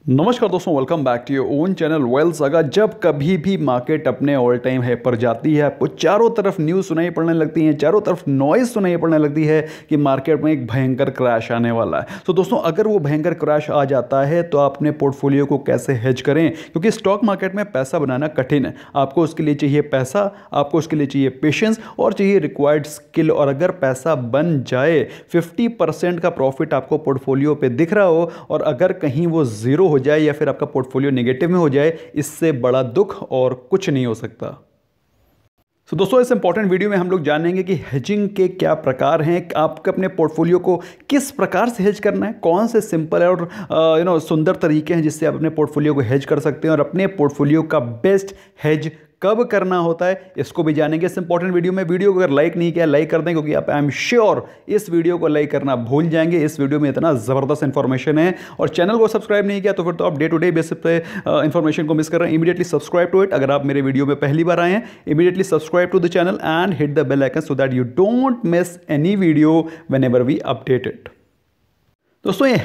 नमस्कार दोस्तों, welcome back to your own channel Wealth Saga. जब कभी भी मार्केट अपने ऑल टाइम हाई पर जाती है, आपको चारों तरफ न्यूज़ सुनाई पड़ने लगती है, चारों तरफ नॉइज़ सुनाई पड़ने लगती है कि मार्केट में एक भयंकर क्रैश आने वाला है। तो दोस्तों, अगर वो भयंकर क्रैश आ जाता है तो आप अपने पोर्टफोलियो को कैसे हेज करें, क्योंकि स्टॉक मार्केट में पैसा बनाना कठिन है। आपको उसके लिए चाहिए पैसा, आपको उसके लिए चाहिए पेशेंस और चाहिए रिक्वायर्ड स्किल। और अगर पैसा बन जाए, 50% का प्रॉफिट आपको पोर्टफोलियो पे दिख रहा हो और अगर कहीं वो ज़ीरो हो जाए या फिर आपका पोर्टफोलियो नेगेटिव में हो जाए, इससे बड़ा दुख और कुछ नहीं हो सकता। तो दोस्तों, इस इंपॉर्टेंट वीडियो में हम लोग जानेंगे कि हेजिंग के क्या प्रकार हैं, आपके अपने पोर्टफोलियो को किस प्रकार से हेज करना है, कौन से सिंपल और सुंदर तरीके हैं जिससे आप अपने पोर्टफोलियो को हेज कर सकते हैं और अपने पोर्टफोलियो का बेस्ट हेज कब करना होता है, इसको भी जानेंगे इस इंपॉर्टेंट वीडियो में। वीडियो को अगर लाइक नहीं किया, लाइक कर दें, क्योंकि आप आई एम श्योर इस वीडियो को लाइक करना भूल जाएंगे। इस वीडियो में इतना ज़बरदस्त इंफॉर्मेशन है। और चैनल को सब्सक्राइब नहीं किया तो फिर तो आप डे टू डे बेसिस पे इंफॉर्मेशन को मिस कर रहे हैं। Immediately subscribe to it. अगर आप मेरे वीडियो में पहली बार आए हैं, immediately subscribe to the channel and hit the bell icon so that you don't miss any video whenever we update it. दोस्तों, ये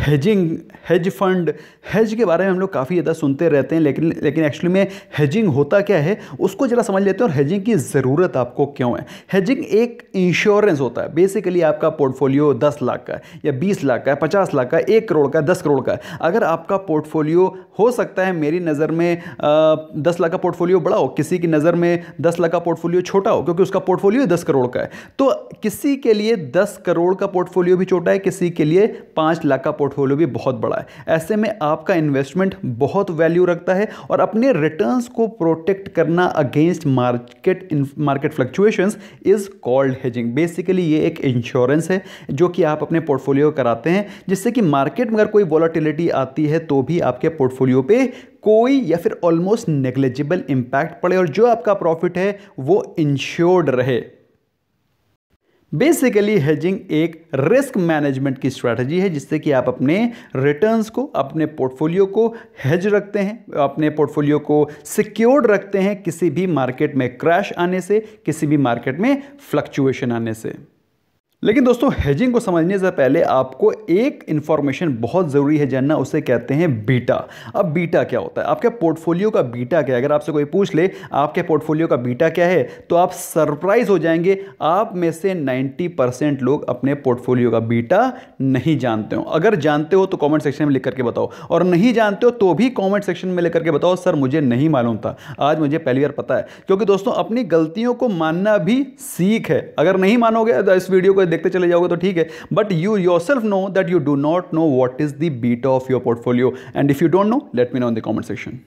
हेज फंड, हेज के बारे में हम लोग काफ़ी ज़्यादा सुनते रहते हैं, लेकिन एक्चुअली में हेजिंग होता क्या है उसको जरा समझ लेते हैं और हेजिंग की ज़रूरत आपको क्यों है। हेजिंग एक इंश्योरेंस होता है। बेसिकली आपका पोर्टफोलियो 10 लाख का है या 20 लाख का है, 50 लाख का है, 1 करोड़ का है, 10 करोड़ का है। अगर आपका पोर्टफोलियो हो सकता है, मेरी नज़र में 10 लाख का पोर्टफोलियो बड़ा हो, किसी की नज़र में 10 लाख का पोर्टफोलियो छोटा हो, क्योंकि उसका पोर्टफोलियो 10 करोड़ का है। तो किसी के लिए 10 करोड़ का पोर्टफोलियो भी छोटा है, किसी के लिए 5 लाख का पोर्टफोलियो भी बहुत बड़ा है। ऐसे में आपका इन्वेस्टमेंट बहुत वैल्यू रखता है और अपने रिटर्न्स को प्रोटेक्ट करना against market fluctuations is called hedging. Basically ये एक इंश्योरेंस है जो कि आप अपने पोर्टफोलियो कराते हैं, जिससे कि मार्केट में अगर कोई वॉलेटिलिटी आती है तो भी आपके पोर्टफोलियो पे कोई या फिर ऑलमोस्ट नेग्लिजिबल इंपैक्ट पड़े और जो आपका प्रॉफिट है वो इंश्योर्ड रहे। बेसिकली हेजिंग एक रिस्क मैनेजमेंट की स्ट्रैटेजी है जिससे कि आप अपने रिटर्न्स को, अपने पोर्टफोलियो को हेज रखते हैं, अपने पोर्टफोलियो को सिक्योर्ड रखते हैं किसी भी मार्केट में क्रैश आने से, किसी भी मार्केट में फ्लक्चुएशन आने से। लेकिन दोस्तों, हेजिंग को समझने से पहले आपको एक इंफॉर्मेशन बहुत ज़रूरी है जानना, उसे कहते हैं बीटा। अब बीटा क्या होता है, आपके पोर्टफोलियो का बीटा क्या है? अगर आपसे कोई पूछ ले आपके पोर्टफोलियो का बीटा क्या है तो आप सरप्राइज हो जाएंगे। आप में से 90% लोग अपने पोर्टफोलियो का बीटा नहीं जानते हो। अगर जानते हो तो कॉमेंट सेक्शन में लिख करके बताओ, और नहीं जानते हो तो भी कॉमेंट सेक्शन में लिख करके बताओ, सर मुझे नहीं मालूम था, आज मुझे पहली बार पता है। क्योंकि दोस्तों, अपनी गलतियों को मानना भी सीख है। अगर नहीं मानोगे तो इस वीडियो को देखते चले जाओगे तो ठीक है, but you yourself know that you do not know what is the beta of your portfolio, and if you don't know, let me know in the comment section.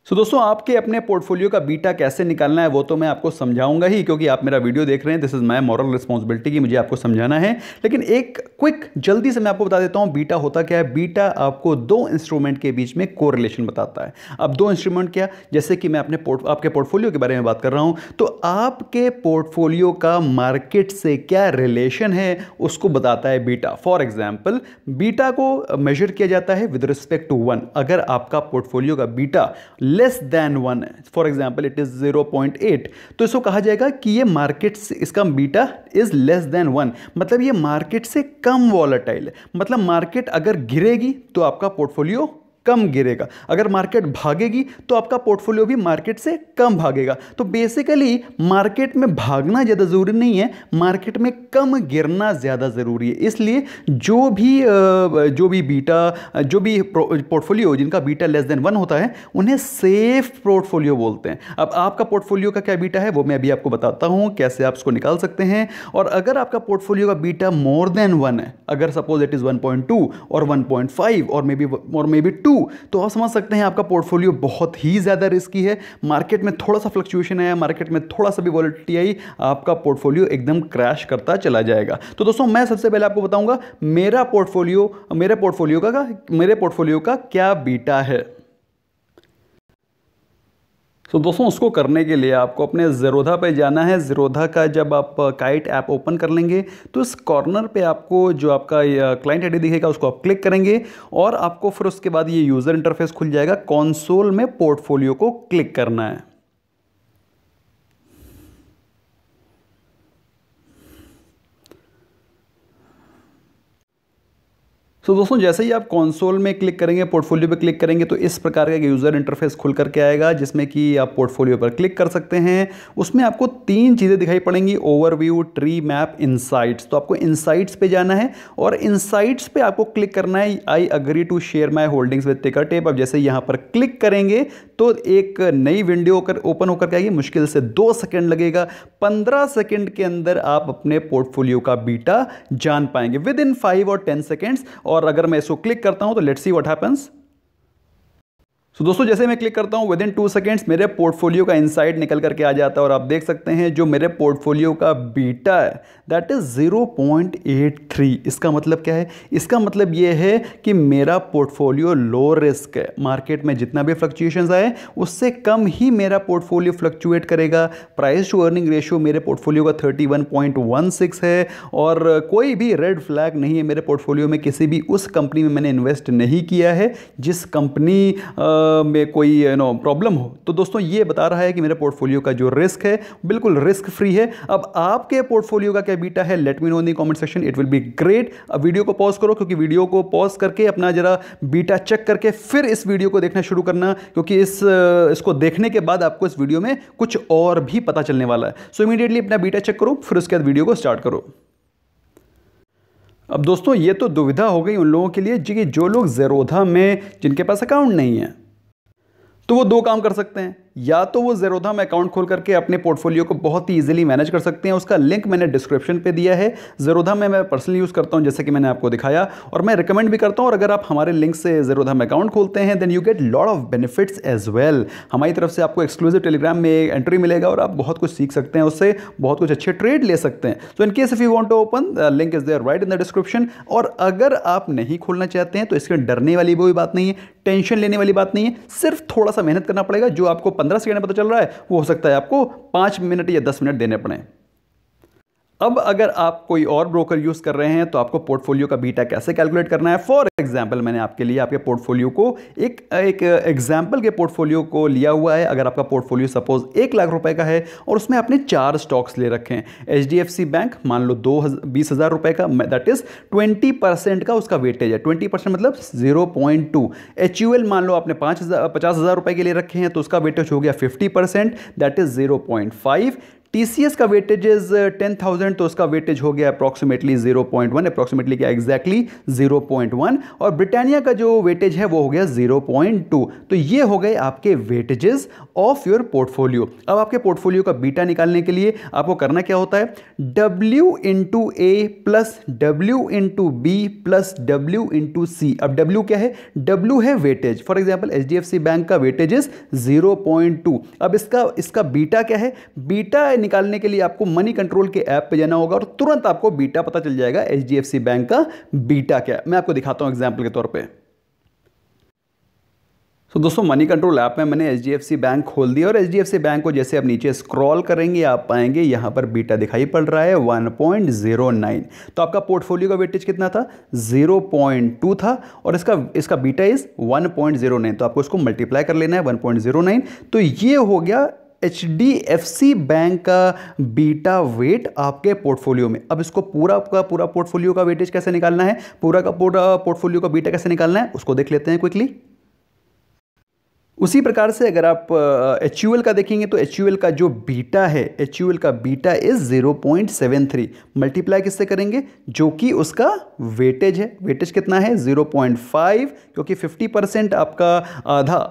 So दोस्तों, आपके अपने पोर्टफोलियो का बीटा कैसे निकालना है वो तो मैं आपको समझाऊंगा ही, क्योंकि आप मेरा वीडियो देख रहे हैं। This is my moral responsibility कि मुझे आपको समझाना है। लेकिन एक क्विक जल्दी से मैं आपको बता देता हूं बीटा होता क्या है। बीटा आपको दो इंस्ट्रूमेंट के बीच में कोरिलेशन बताता है। अब दो इंस्ट्रूमेंट क्या, जैसे कि मैं आपके पोर्टफोलियो के बारे में बात कर रहा हूं, तो आपके पोर्टफोलियो का मार्केट से क्या रिलेशन है उसको बताता है बीटा। फॉर एग्जाम्पल, बीटा को मेजर किया जाता है विद रिस्पेक्ट टू 1। अगर आपका पोर्टफोलियो का बीटा लेस देन 1 है, फॉर एग्जाम्पल इट इज 0.8, तो इसको कहा जाएगा कि ये मार्केट से, इसका बीटा इज लेस देन 1, मतलब ये मार्केट से कम वॉलेटाइल है। मतलब मार्केट अगर गिरेगी तो आपका पोर्टफोलियो कम गिरेगा, अगर मार्केट भागेगी तो आपका पोर्टफोलियो भी मार्केट से कम भागेगा। तो बेसिकली मार्केट में भागना ज़्यादा ज़रूरी नहीं है, मार्केट में कम गिरना ज़्यादा ज़रूरी है। इसलिए जो भी बीटा, जो भी पोर्टफोलियो जिनका बीटा लेस देन 1 होता है उन्हें सेफ पोर्टफोलियो बोलते हैं। अब आपका पोर्टफोलियो का क्या बीटा है वो मैं अभी आपको बताता हूँ कैसे आप उसको निकाल सकते हैं। और अगर आपका पोर्टफोलियो का बीटा मोर देन 1 है, अगर सपोज इट इज़ 1.2 और 1.5 और मे बी 2, तो आप समझ सकते हैं आपका पोर्टफोलियो बहुत ही ज़्यादा रिस्की है। मार्केट में थोड़ा सा फ्लक्चुएशन आया, मार्केट में थोड़ा सा भी वॉलेटिलिटी आई, आपका पोर्टफोलियो एकदम क्रैश करता चला जाएगा। तो दोस्तों, मैं सबसे पहले आपको बताऊंगा मेरे पोर्टफोलियो का क्या बीटा है। तो दोस्तों, उसको करने के लिए आपको अपने ज़ेरोधा पे जाना है। ज़ेरोधा का जब आप काइट ऐप ओपन कर लेंगे तो इस कॉर्नर पे आपको जो आपका क्लाइंट आईडी दिखेगा उसको आप क्लिक करेंगे और आपको फिर उसके बाद ये यूज़र इंटरफेस खुल जाएगा। कंसोल में पोर्टफोलियो को क्लिक करना है। सो दोस्तों जैसे ही आप कंसोल में क्लिक करेंगे, पोर्टफोलियो पे क्लिक करेंगे तो इस प्रकार का यूज़र इंटरफेस खुल करके आएगा जिसमें कि आप पोर्टफोलियो पर क्लिक कर सकते हैं। उसमें आपको 3 चीज़ें दिखाई पड़ेंगी, ओवरव्यू, ट्री, मैप, इनसाइट्स। तो आपको इनसाइट्स पे जाना है और इनसाइट्स पे आपको क्लिक करना है I agree to share my holdings with Tickertape. अब जैसे यहाँ पर क्लिक करेंगे तो एक नई विंडो ओपन होकर के आएगी। मुश्किल से 2 सेकेंड लगेगा। 15 सेकेंड के अंदर आप अपने पोर्टफोलियो का बीटा जान पाएंगे विद इन 5 और 10 सेकेंड्स। और अगर मैं इसको क्लिक करता हूं तो लेट्स सी व्हाट हैपेंस। सो दोस्तों जैसे मैं क्लिक करता हूं विद इन 2 सेकेंड्स मेरे पोर्टफोलियो का इनसाइड निकल करके आ जाता है और आप देख सकते हैं जो मेरे पोर्टफोलियो का बीटा है दैट इज 0.83। इसका मतलब क्या है? इसका मतलब यह है कि मेरा पोर्टफोलियो लो रिस्क है। मार्केट में जितना भी फ्लक्चुएशंस आए उससे कम ही मेरा पोर्टफोलियो फ्लक्चुएट करेगा। प्राइस टू अर्निंग रेशियो मेरे पोर्टफोलियो का 31.16 है और कोई भी रेड फ्लैग नहीं है मेरे पोर्टफोलियो में। किसी भी उस कंपनी में मैंने इन्वेस्ट नहीं किया है जिस कंपनी में कोई प्रॉब्लम हो। तो दोस्तों ये बता रहा है कि मेरे पोर्टफोलियो का जो रिस्क है बिल्कुल रिस्क फ्री है। अब आपके पोर्टफोलियो का क्या बीटा है? Late me know in the comment section, it will be great. अब वीडियो को पॉज करो क्योंकि वीडियो को पॉज करके अपना जरा बीटा चेक करके फिर इस वीडियो को देखना शुरू करना, क्योंकि इसको देखने के बाद आपको इस वीडियो में कुछ और भी पता चलने वाला है। सो इमीडिएटली अपना बीटा चेक करो, फिर उसके बाद वीडियो को स्टार्ट करो। अब दोस्तों ये तो दुविधा हो गई उन लोगों के लिए जो लोग ज़ेरोधा में जिनके पास अकाउंट नहीं है। तो वो 2 काम कर सकते हैं, या तो वो ज़ेरोधा में अकाउंट खोल करके अपने पोर्टफोलियो को बहुत ही इजीली मैनेज कर सकते हैं। उसका लिंक मैंने डिस्क्रिप्शन पे दिया है। ज़ेरोधा में मैं पर्सनली यूज़ करता हूं जैसे कि मैंने आपको दिखाया, और मैं रिकमेंड भी करता हूं। और अगर आप हमारे लिंक से ज़ेरोधा में अकाउंट खोलते हैं then you get lot of benefits as well. हमारी तरफ से आपको एक्सक्लूसिव टेलीग्राम में एंट्री मिलेगा और आप बहुत कुछ सीख सकते हैं उससे, बहुत कुछ अच्छे ट्रेड ले सकते हैं। So in case if you want to open, link is there right in the description. और अगर आप नहीं खोलना चाहते हैं तो इसके डरने वाली कोई बात नहीं है, टेंशन लेने वाली बात नहीं है। सिर्फ थोड़ा सा मेहनत करना पड़ेगा। जो आपको 15 सेकंड में पता चल रहा है वो हो सकता है आपको 5 मिनट या 10 मिनट देने पड़े। अब अगर आप कोई और ब्रोकर यूज कर रहे हैं तो आपको पोर्टफोलियो का बीटा कैसे कैलकुलेट करना है। फॉर एग्जांपल मैंने आपके लिए आपके पोर्टफोलियो को एक एग्जांपल के पोर्टफोलियो को लिया हुआ है। अगर आपका पोर्टफोलियो सपोज 1 लाख रुपए का है और उसमें आपने 4 स्टॉक्स ले रखे हैं। HDFC बैंक मान लो 20,000 रुपए का, दैट इज 20% का उसका वेटेज है। 20% मतलब 0.2। HUL मान लो आपने 50,000 रुपए के लिए रखे हैं तो उसका वेटेज हो गया 50%, दैट इज 0.5। TCS का वेटेज इज 10,000 तो उसका वेटेज हो गया अप्रॉक्सीमेटली 0.1। अप्रॉक्सीमेटली क्या एग्जैक्टली 0.1। और ब्रिटानिया का जो वेटेज है वो हो गया 0.2। तो ये हो गए आपके वेटेजेस ऑफ योर पोर्टफोलियो। अब आपके पोर्टफोलियो का बीटा निकालने के लिए आपको करना क्या होता है? W into A plus W into B plus W into C। अब W क्या है? W है weightage. For example HDFC bank का वेटेज इज 0.2। अब इसका बीटा क्या है? बीटा निकालने के लिए आपको मनी कंट्रोल के ऐप पे जाना होगा और तुरंत आपको बीटा पता चल जाएगा। HDFC बैंक का बीटा क्या है मैं आपको दिखाता हूं एग्जांपल के तौर पे। तो दोस्तों मनी कंट्रोल ऐप में मैंने HDFC बैंक खोल दिया और HDFC बैंक को जैसे आप नीचे स्क्रॉल करेंगे आप पाएंगे यहां पर बीटा दिखाई पड़ रहा है 1.09। तो आपका पोर्टफोलियो का वेटेज कितना था? 0.2 था और इसका बीटा इज 1.09। तो आपको इसको मल्टीप्लाई कर लेना है 1.09। तो ये हो गया HDFC बैंक का बीटा वेट आपके पोर्टफोलियो में। अब इसको पूरा पोर्टफोलियो का वेटेज कैसे निकालना है, पूरा पोर्टफोलियो का बीटा कैसे निकालना है उसको देख लेते हैं क्विकली। उसी प्रकार से अगर आप HUL का देखेंगे तो HUL का जो बीटा है, HUL का बीटा इज 0.73। मल्टीप्लाई किससे करेंगे? जो कि उसका वेटेज है। वेटेज कितना है? 0.5, क्योंकि 50% आपका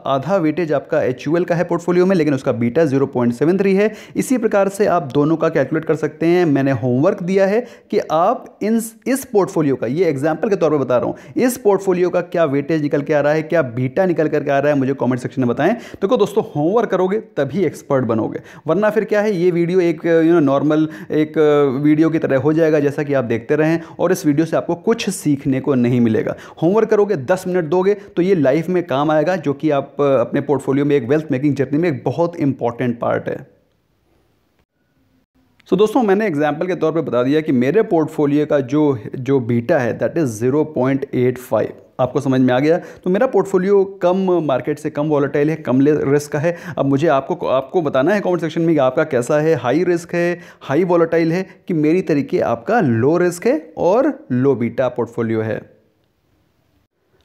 आधा वेटेज आपका HUL का है पोर्टफोलियो में, लेकिन उसका बीटा 0.73 है। इसी प्रकार से आप दोनों का कैलकुलेट कर सकते हैं। मैंने होमवर्क दिया है कि आप इस पोर्टफोलियो का, ये एग्जाम्पल के तौर पर बता रहा हूँ, इस पोर्टफोलियो का क्या वेटेज निकल के आ रहा है, क्या बीटा निकल करके आ रहा है, मुझे कॉमेंट सेक्शन में बताएं। देखो दोस्तों होमवर्क करोगे तभी एक्सपर्ट बनोगे, वरना फिर क्या है, ये वीडियो एक नॉर्मल एक वीडियो की तरह हो जाएगा जैसा कि आप देखते रहें और इस वीडियो से आपको कुछ सीखने को नहीं मिलेगा। होमवर्क करोगे, 10 मिनट दोगे तो ये लाइफ में काम आएगा, जो कि आप अपने पोर्टफोलियो में एक वेल्थ मेकिंग जर्नी में एक बहुत इंपॉर्टेंट पार्ट है। तो दोस्तों मैंने एग्जाम्पल के तौर पे बता दिया कि मेरे पोर्टफोलियो का जो बीटा है दैट इज़ 0.85। आपको समझ में आ गया। तो मेरा पोर्टफोलियो कम मार्केट से कम वॉलेटाइल है, कम रिस्क का है। अब मुझे आपको बताना है कमेंट सेक्शन में कि आपका कैसा है, हाई रिस्क है, हाई वॉलेटाइल है, कि मेरी तरीके आपका लो रिस्क है और लो बीटा पोर्टफोलियो है।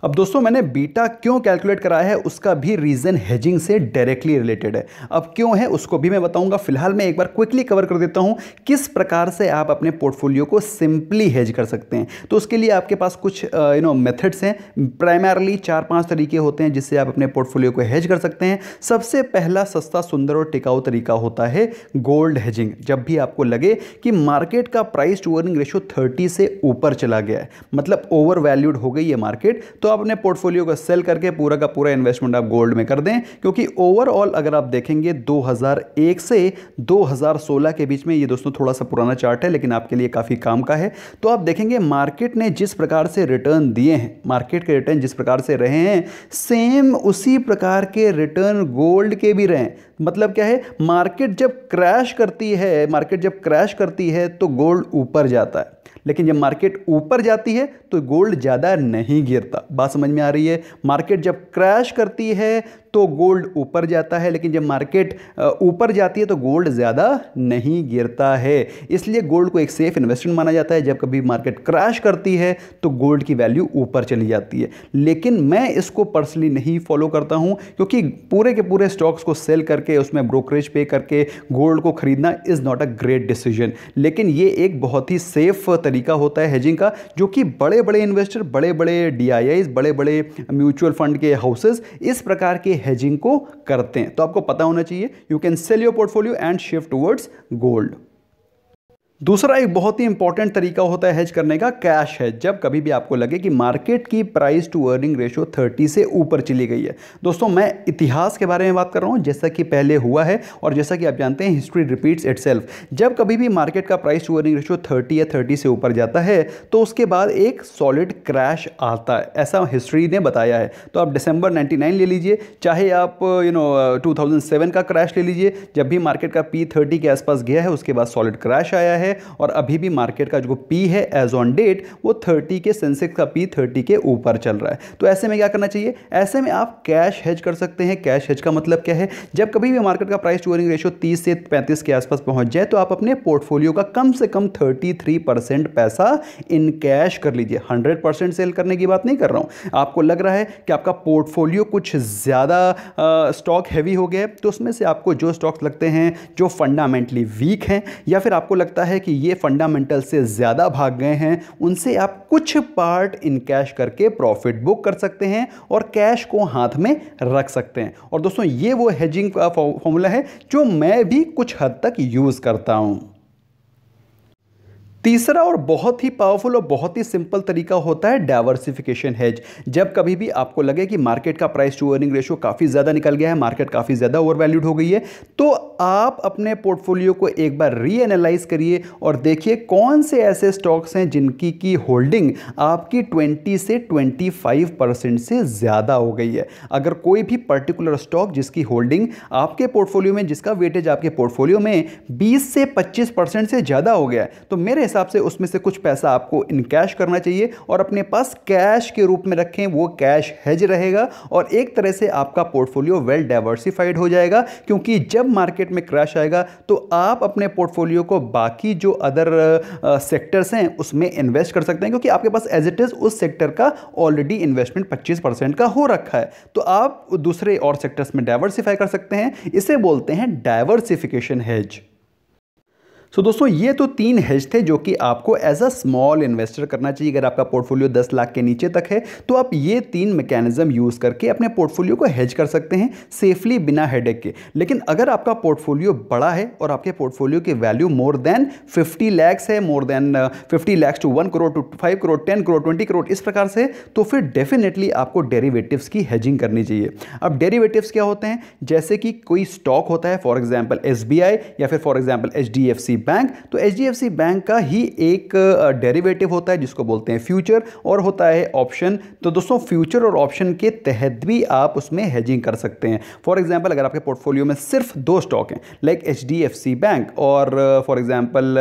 अब दोस्तों मैंने बीटा क्यों कैलकुलेट करा है उसका भी रीज़न हेजिंग से डायरेक्टली रिलेटेड है। अब क्यों है उसको भी मैं बताऊंगा। फिलहाल मैं एक बार क्विकली कवर कर देता हूं किस प्रकार से आप अपने पोर्टफोलियो को सिंपली हेज कर सकते हैं। तो उसके लिए आपके पास कुछ मेथड्स हैं। प्राइमरली 4-5 तरीके होते हैं जिससे आप अपने पोर्टफोलियो को हेज कर सकते हैं। सबसे पहला सस्ता, सुंदर और टिकाऊ तरीका होता है गोल्ड हेजिंग। जब भी आपको लगे कि मार्केट का प्राइस टू अर्निंग रेशियो 30 से ऊपर चला गया है, मतलब ओवर वैल्यूड हो गई है मार्केट, तो आप अपने पोर्टफोलियो को सेल करके पूरा का पूरा इन्वेस्टमेंट आप गोल्ड में कर दें। क्योंकि ओवरऑल अगर आप देखेंगे 2001 से 2016 के बीच में, ये दोस्तों थोड़ा सा पुराना चार्ट है लेकिन आपके लिए काफ़ी काम का है, तो आप देखेंगे मार्केट ने जिस प्रकार से रिटर्न दिए हैं, मार्केट के रिटर्न जिस प्रकार से रहे हैं, सेम उसी प्रकार के रिटर्न गोल्ड के भी रहे। मतलब क्या है, मार्केट जब क्रैश करती है तो गोल्ड ऊपर जाता है, लेकिन जब मार्केट ऊपर जाती है तो गोल्ड ज़्यादा नहीं गिरता। बात समझ में आ रही है? मार्केट जब क्रैश करती है तो गोल्ड ऊपर जाता है, लेकिन जब मार्केट ऊपर जाती है तो गोल्ड ज़्यादा नहीं गिरता है। इसलिए गोल्ड को एक सेफ इन्वेस्टमेंट माना जाता है। जब कभी मार्केट क्रैश करती है तो गोल्ड की वैल्यू ऊपर चली जाती है। लेकिन मैं इसको पर्सनली नहीं फॉलो करता हूं, क्योंकि पूरे के पूरे स्टॉक्स को सेल करके उसमें ब्रोकरेज पे करके गोल्ड को खरीदना is not a great decision. लेकिन ये एक बहुत ही सेफ तरीका होता है हेजिंग का, जो कि बड़े बड़े इन्वेस्टर, बड़े बड़े DIIs, बड़े बड़े म्यूचुअल फंड के हाउसेस इस प्रकार के हेजिंग को करते हैं। तो आपको पता होना चाहिए, you can sell your portfolio and shift towards gold. दूसरा एक बहुत ही इंपॉर्टेंट तरीका होता है हेज करने का, कैश हेज। जब कभी भी आपको लगे कि मार्केट की प्राइस टू अर्निंग रेशियो 30 से ऊपर चली गई है। दोस्तों मैं इतिहास के बारे में बात कर रहा हूं, जैसा कि पहले हुआ है और जैसा कि आप जानते हैं हिस्ट्री रिपीट्स इटसेल्फ। जब कभी भी मार्केट का प्राइस टू अर्निंग रेशियो 30 या 30 से ऊपर जाता है तो उसके बाद एक सॉलिड क्रैश आता है, ऐसा हिस्ट्री ने बताया है। तो आप दिसंबर 99 ले लीजिए, चाहे आप 2007 का क्रैश ले लीजिए। जब भी मार्केट का P 30 के आसपास गया है उसके बाद सॉलिड क्रैश आया है, और अभी भी मार्केट का जो P है एज ऑन डेट वो 30 के, सेंसेक्स का P 30 के ऊपर चल रहा है। तो ऐसे में क्या करना चाहिए? ऐसे में आप कैश हेज कर सकते हैं। कैश हेज का मतलब क्या है? जब कभी भी मार्केट का प्राइस टू अर्निंग रेशियो 30 से 35 के आसपास पहुंच जाए तो आप अपने पोर्टफोलियो का कम से कम 33% पैसा इन कैश कर लीजिए। 100% सेल करने की बात नहीं कर रहा हूं। आपको लग रहा है कि आपका पोर्टफोलियो कुछ ज़्यादा स्टॉक हैवी हो गया है, तो उसमें से आपको जो स्टॉक्स लगते हैं जो फंडामेंटली वीक हैं, या फिर आपको लगता है कि ये फंडामेंटल से ज़्यादा भाग गए हैं, उनसे आप कुछ पार्ट इन कैश करके प्रॉफिट बुक कर सकते हैं और कैश को हाथ में रख सकते हैं। और दोस्तों ये वो हेजिंग का फॉर्मूला है जो मैं भी कुछ हद तक यूज़ करता हूं। तीसरा और बहुत ही पावरफुल और बहुत ही सिंपल तरीका होता है डाइवर्सिफिकेशन हेज। जब कभी भी आपको लगे कि मार्केट का प्राइस टू अर्निंग रेशियो काफ़ी ज़्यादा निकल गया है, मार्केट काफ़ी ज़्यादा ओवर वैल्यूड हो गई है, तो आप अपने पोर्टफोलियो को एक बार रीएनालाइज करिए और देखिए कौन से ऐसे स्टॉक्स हैं जिनकी की होल्डिंग आपकी 20 से 25% से ज़्यादा हो गई है। अगर कोई भी पर्टिकुलर स्टॉक जिसकी होल्डिंग आपके पोर्टफोलियो में, जिसका वेटेज आपके पोर्टफोलियो में 20 से 25% से ज़्यादा हो गया है, तो मेरे हिसाब से उसमें से कुछ पैसा आपको इन कैश करना चाहिए और अपने पास कैश के रूप में रखें। वो कैश हेज रहेगा और एक तरह से आपका पोर्टफोलियो वेल डाइवर्सिफाइड हो जाएगा, क्योंकि जब मार्केट में क्रैश आएगा तो आप अपने पोर्टफोलियो को बाकी जो अदर सेक्टर्स हैं उसमें इन्वेस्ट कर सकते हैं, क्योंकि आपके पास एज इट इज उस सेक्टर का ऑलरेडी इन्वेस्टमेंट 25% का हो रखा है। तो आप दूसरे और सेक्टर्स में डाइवर्सिफाई कर सकते हैं। इसे बोलते हैं डाइवर्सिफिकेशन हेज। सो दोस्तों ये तो 3 हेज थे जो कि आपको एज अ स्मॉल इन्वेस्टर करना चाहिए। अगर आपका पोर्टफोलियो 10 लाख के नीचे तक है तो आप ये 3 मैकेनिज्म यूज़ करके अपने पोर्टफोलियो को हेज कर सकते हैं सेफली, बिना हेडेक के। लेकिन अगर आपका पोर्टफोलियो बड़ा है और आपके पोर्टफोलियो की वैल्यू मोर देन 50 लैक्स है, more than 50 lakhs to 1 crore to 5 crore 10 crore 20 crore इस प्रकार से, तो फिर डेफिनेटली आपको डेरिवेटिव्स की हेजिंग करनी चाहिए। अब डेरिवेटिव्स क्या होते हैं? जैसे कि कोई स्टॉक होता है, फॉर एग्जाम्पल SBI या फिर फॉर एग्जाम्पल HDFC बैंक, तो HDFC बैंक का ही एक डेरिवेटिव होता है जिसको बोलते हैं फ्यूचर, और होता है ऑप्शन। तो दोस्तों फ्यूचर और ऑप्शन के तहत भी आप उसमें हेजिंग कर सकते हैं। फॉर एग्जांपल अगर आपके पोर्टफोलियो में सिर्फ 2 स्टॉक हैं, लाइक HDFC बैंक और फॉर एग्जांपल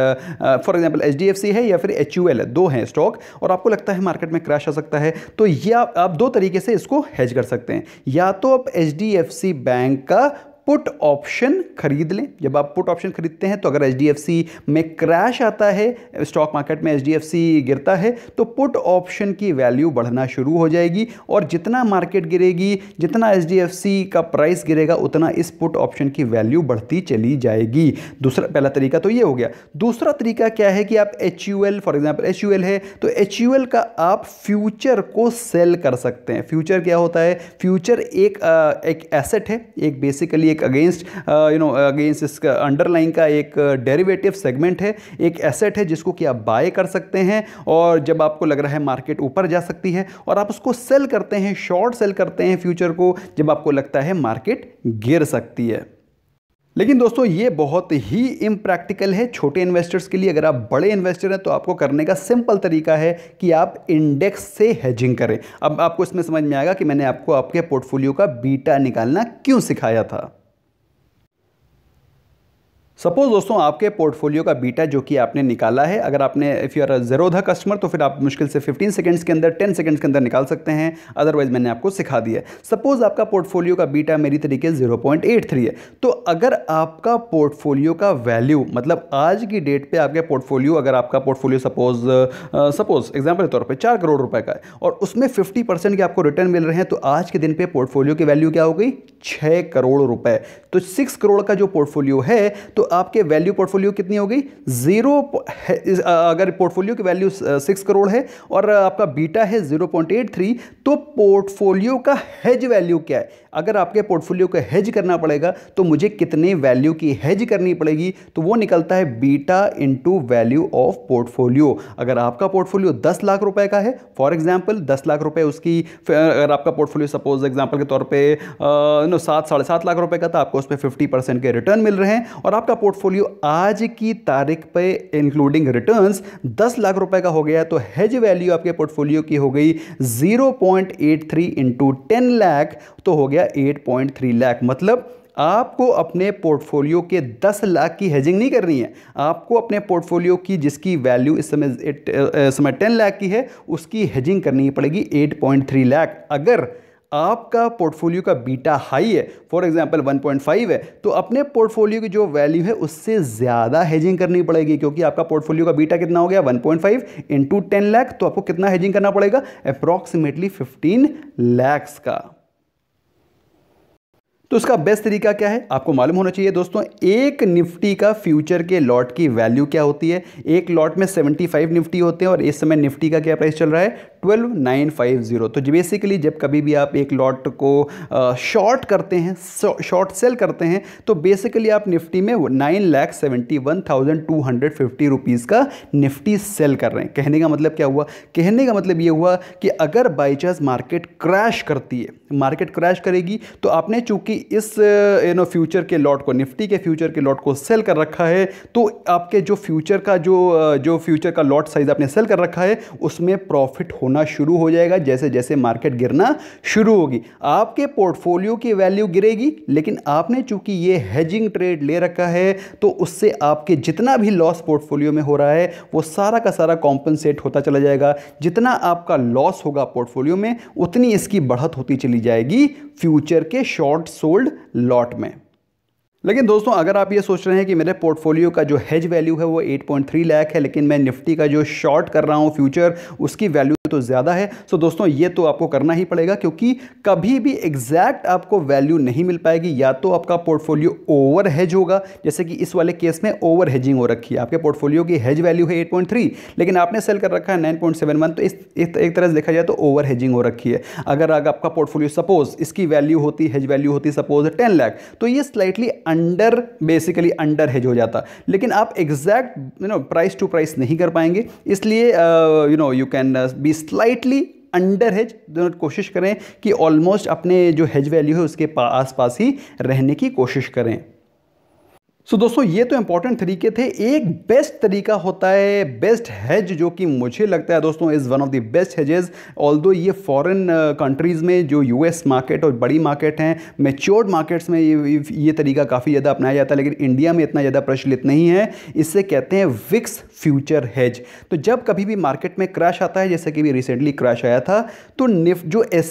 HDFC है या फिर HUL है, 2 हैं स्टॉक, और आपको लगता है मार्केट में क्रैश आ सकता है, तो ये आप 2 तरीके से इसको हेज कर सकते हैं। या तो आप HDFC बैंक का पुट ऑप्शन खरीद लें। जब आप पुट ऑप्शन खरीदते हैं तो अगर एचडीएफसी में क्रैश आता है, स्टॉक मार्केट में एचडीएफसी गिरता है, तो पुट ऑप्शन की वैल्यू बढ़ना शुरू हो जाएगी और जितना मार्केट गिरेगी, जितना एचडीएफसी का प्राइस गिरेगा, उतना इस पुट ऑप्शन की वैल्यू बढ़ती चली जाएगी। दूसरा, पहला तरीका तो ये हो गया। दूसरा तरीका क्या है कि आप एचयूएल, फॉर एग्जांपल एचयूएल है तो एचयूएल का आप फ्यूचर को सेल कर सकते हैं। फ्यूचर क्या होता है? फ्यूचर एक एसेट है, एक बेसिकली एक अगेंस्ट अगेंस्ट इसका अंडरलाइन का एक डेरिवेटिव सेगमेंट है, एक एसेट है जिसको कि आप बाय कर सकते हैं और जब आपको लग रहा है मार्केट ऊपर जा सकती है और आप उसको सेल करते हैं, शॉर्ट सेल करते हैं फ्यूचर को जब आपको लगता है मार्केट गिर सकती है। लेकिन दोस्तों ये बहुत ही इम्प्रैक्टिकल है छोटे इन्वेस्टर्स के लिए। अगर आप बड़े इन्वेस्टर हैं तो आपको करने का सिंपल तरीका है कि आप इंडेक्स से हेजिंग करें। अब आपको इसमें समझ में आएगा कि मैंने आपको आपके पोर्टफोलियो का बीटा निकालना क्यों सिखाया था। सपोज दोस्तों आपके पोर्टफोलियो का बीटा जो कि आपने निकाला है, अगर आपने if you are Zerodha customer तो फिर आप मुश्किल से 15 सेकंड्स के अंदर, 10 सेकंड्स के अंदर निकाल सकते हैं, अदरवाइज मैंने आपको सिखा दिया है। सपोज आपका पोर्टफोलियो का बीटा मेरी तरीके 0.83 है, तो अगर आपका पोर्टफोलियो का वैल्यू, मतलब आज की डेट पे आपके पोर्टफोलियो, अगर आपका पोर्टफोलियो सपोज एग्जाम्पल के तौर पर 4 करोड़ रुपए का है और उसमें 50% के आपको रिटर्न मिल रहे हैं, तो आज के दिन पे पोर्टफोलियो की वैल्यू क्या हो गई? 6 करोड़ रुपए। तो 6 करोड़ का जो पोर्टफोलियो है तो आपके वैल्यू पोर्टफोलियो कितनी हो गई? 0। अगर पोर्टफोलियो की वैल्यू 6 करोड़ है और आपका बीटा है 0.83, तो पोर्टफोलियो का हेज वैल्यू क्या है? अगर आपके पोर्टफोलियो को हेज करना पड़ेगा तो मुझे कितने वैल्यू की हेज करनी पड़ेगी? तो वो निकलता है beta into value of portfolio. अगर आपका पोर्टफोलियो 10 लाख रुपए का है, फॉर एग्जाम्पल 10 लाख रुपए उसकी, अगर आपका पोर्टफोलियो सपोज एग्जाम्पल के तौर पर 7-7.5 लाख रुपए का था, आपको उस पर 50% के रिटर्न मिल रहे हैं और आपका पोर्टफोलियो आज की तारीख पे इंक्लूडिंग रिटर्न्स 10 लाख रुपए का हो गया, तो हेज वैल्यू आपके पोर्टफोलियो की हो गई 0.83 इंटू 10 लाख, तो हो गया 8.3 लाख। मतलब आपको अपने पोर्टफोलियो के 10 लाख की हेजिंग नहीं करनी है, आपको अपने पोर्टफोलियो की जिसकी वैल्यू इस समय 10 लाख की है, उसकी हेजिंग करनी पड़ेगी 8.3 लाख। अगर आपका पोर्टफोलियो का बीटा हाई है, फॉर एग्जांपल 1.5 है, तो अपने पोर्टफोलियो की जो वैल्यू है उससे ज़्यादा हेजिंग करनी पड़ेगी, क्योंकि आपका पोर्टफोलियो का बीटा कितना हो गया? 1.5 इंटू 10 लाख, तो आपको कितना हेजिंग करना पड़ेगा? अप्रॉक्सीमेटली 15 लैक्स का। तो उसका बेस्ट तरीका क्या है? आपको मालूम होना चाहिए दोस्तों, एक निफ्टी का फ्यूचर के लॉट की वैल्यू क्या होती है। एक लॉट में 75 निफ्टी होते हैं और इस समय निफ्टी का क्या प्राइस चल रहा है? 12,950। तो बेसिकली जब कभी भी आप एक लॉट को शॉर्ट करते हैं, शॉर्ट सेल करते हैं, तो बेसिकली आप निफ्टी में 9,71,250 रुपीज़ का निफ्टी सेल कर रहे हैं। कहने का मतलब क्या हुआ? कहने का मतलब ये हुआ कि अगर बाई चांस मार्केट क्रैश करती है, मार्केट क्रैश करेगी, तो आपने चूंकि इस फ्यूचर के लॉट को, निफ्टी के फ्यूचर के लॉट को सेल कर रखा है, तो आपके जो फ्यूचर का जो फ्यूचर का लॉट साइज आपने सेल कर रखा है, उसमें प्रॉफिट होना शुरू हो जाएगा जैसे जैसे मार्केट गिरना शुरू होगी। आपके पोर्टफोलियो की वैल्यू गिरेगी, लेकिन आपने चूंकि ये हेजिंग ट्रेड ले रखा है, तो उससे आपके जितना भी लॉस पोर्टफोलियो में हो रहा है वो सारा का सारा कॉम्पनसेट होता चला जाएगा। जितना आपका लॉस होगा पोर्टफोलियो में, उतनी इसकी बढ़त होती चली जाएगी फ्यूचर के शॉर्ट सोल्ड लॉट में। लेकिन दोस्तों अगर आप ये सोच रहे हैं कि मेरे पोर्टफोलियो का जो हेज वैल्यू है वो 8.3 लाख है, लेकिन मैं निफ्टी का जो शॉर्ट कर रहा हूँ फ्यूचर, उसकी वैल्यू तो ज़्यादा है, तो दोस्तों ये तो आपको करना ही पड़ेगा, क्योंकि कभी भी एग्जैक्ट आपको वैल्यू नहीं मिल पाएगी। या तो आपका पोर्टफोलियो ओवर हेज होगा, जैसे कि इस वाले केस में ओवर हेजिंग हो रखी है, आपके पोर्टफोलियो की हेज वैल्यू है 8.3, लेकिन आपने सेल कर रखा है 9.71, तो इस एक तरह से देखा जाए तो ओवर हेजिंग हो रखी है। अगर आपका पोर्टफोलियो सपोज इसकी वैल्यू होती, हेज वैल्यू होती सपोज 10 लाख, तो ये slightly under, basically under hedge हो जाता, लेकिन आप एग्जैक्ट प्राइस टू प्राइस नहीं कर पाएंगे, इसलिए you can be slightly under hedge. कोशिश करें कि ऑलमोस्ट अपने जो हेज वैल्यू है उसके आसपास ही रहने की कोशिश करें। सो दोस्तों ये तो इंपॉर्टेंट तरीके थे। एक बेस्ट तरीका होता है बेस्ट हेज, जो कि मुझे लगता है दोस्तों is one of the best hedges. Although ये फॉरेन कंट्रीज़ में जो यूएस मार्केट और बड़ी मार्केट हैं, मैच्योर्ड मार्केट्स में ये तरीका काफ़ी ज़्यादा अपनाया जाता है, लेकिन इंडिया में इतना ज़्यादा प्रचलित नहीं है। इससे कहते हैं विक्स फ्यूचर हेज। तो जब कभी भी मार्केट में क्रैश आता है, जैसे कि भी रिसेंटली क्रैश आया था, तो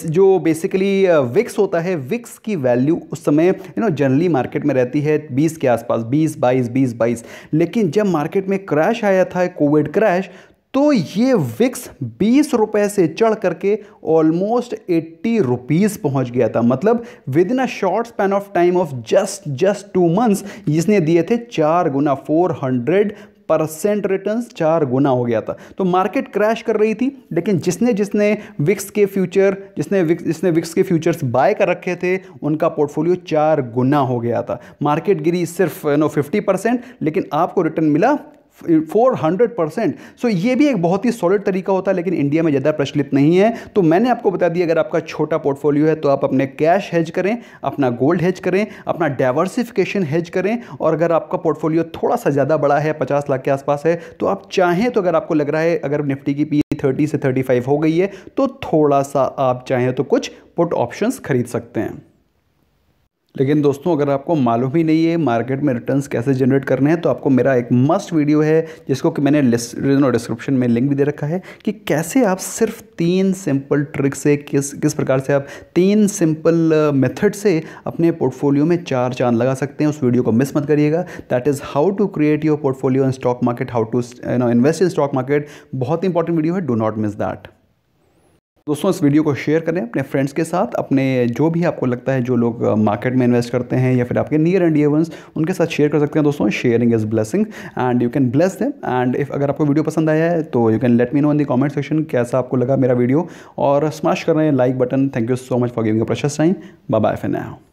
जो बेसिकली विक्स होता है, विक्स की वैल्यू उस समय जनरली मार्केट में रहती है 20 के आसपास, 20-22, लेकिन जब मार्केट में क्रैश आया था, कोविड क्रैश, तो ये विक्स 20 रुपए से चढ़ करके ऑलमोस्ट 80 रुपीज़ पहुंच गया था। मतलब with in a short span of time of just 2 months इसने दिए थे 4 गुना, 400% रिटर्न्स, 4 गुना हो गया था। तो मार्केट क्रैश कर रही थी, लेकिन जिसने विक्स के फ्यूचर्स बाय कर रखे थे, उनका पोर्टफोलियो 4 गुना हो गया था। मार्केट गिरी सिर्फ 50%, लेकिन आपको रिटर्न मिला 400%। सो ये भी एक बहुत ही सॉलिड तरीका होता है, लेकिन इंडिया में ज़्यादा प्रचलित नहीं है। तो मैंने आपको बता दिया, अगर आपका छोटा पोर्टफोलियो है तो आप अपने कैश हेज करें, अपना गोल्ड हेज करें, अपना डाइवर्सिफिकेशन हेज करें। और अगर आपका पोर्टफोलियो थोड़ा सा ज़्यादा बड़ा है, 50 लाख के आसपास है, तो आप चाहें तो, अगर आपको लग रहा है अगर निफ्टी की पी 30 से 35 हो गई है, तो थोड़ा सा आप चाहें तो कुछ पुट ऑप्शंस खरीद सकते हैं। लेकिन दोस्तों अगर आपको मालूम ही नहीं है मार्केट में रिटर्न्स कैसे जनरेट करने हैं, तो आपको मेरा एक मस्ट वीडियो है, जिसको कि मैंने डिस्क्रिप्शन में लिंक भी दे रखा है, कि कैसे आप सिर्फ 3 सिंपल ट्रिक से किस प्रकार से आप 3 सिंपल मेथड से अपने पोर्टफोलियो में 4 चांद लगा सकते हैं। उस वीडियो को मिस मत करिएगा। That is how to create your portfolio in stock market, how to invest in stock market. बहुत इंपॉर्टेंट वीडियो है, डू नॉट मिस दैट। दोस्तों इस वीडियो को शेयर करें अपने फ्रेंड्स के साथ, अपने जो भी आपको लगता है जो लोग मार्केट में इन्वेस्ट करते हैं, या फिर आपके नियर एंड डियर वंस, उनके साथ शेयर कर सकते हैं। दोस्तों sharing is blessing and you can bless them. And if अगर आपको वीडियो पसंद आया है तो you can let me know in the comment section कैसा आपको लगा मेरा वीडियो, और स्मैश कर रहे हैं like button. Thank you so much for giving a precious time. Bye bye for now.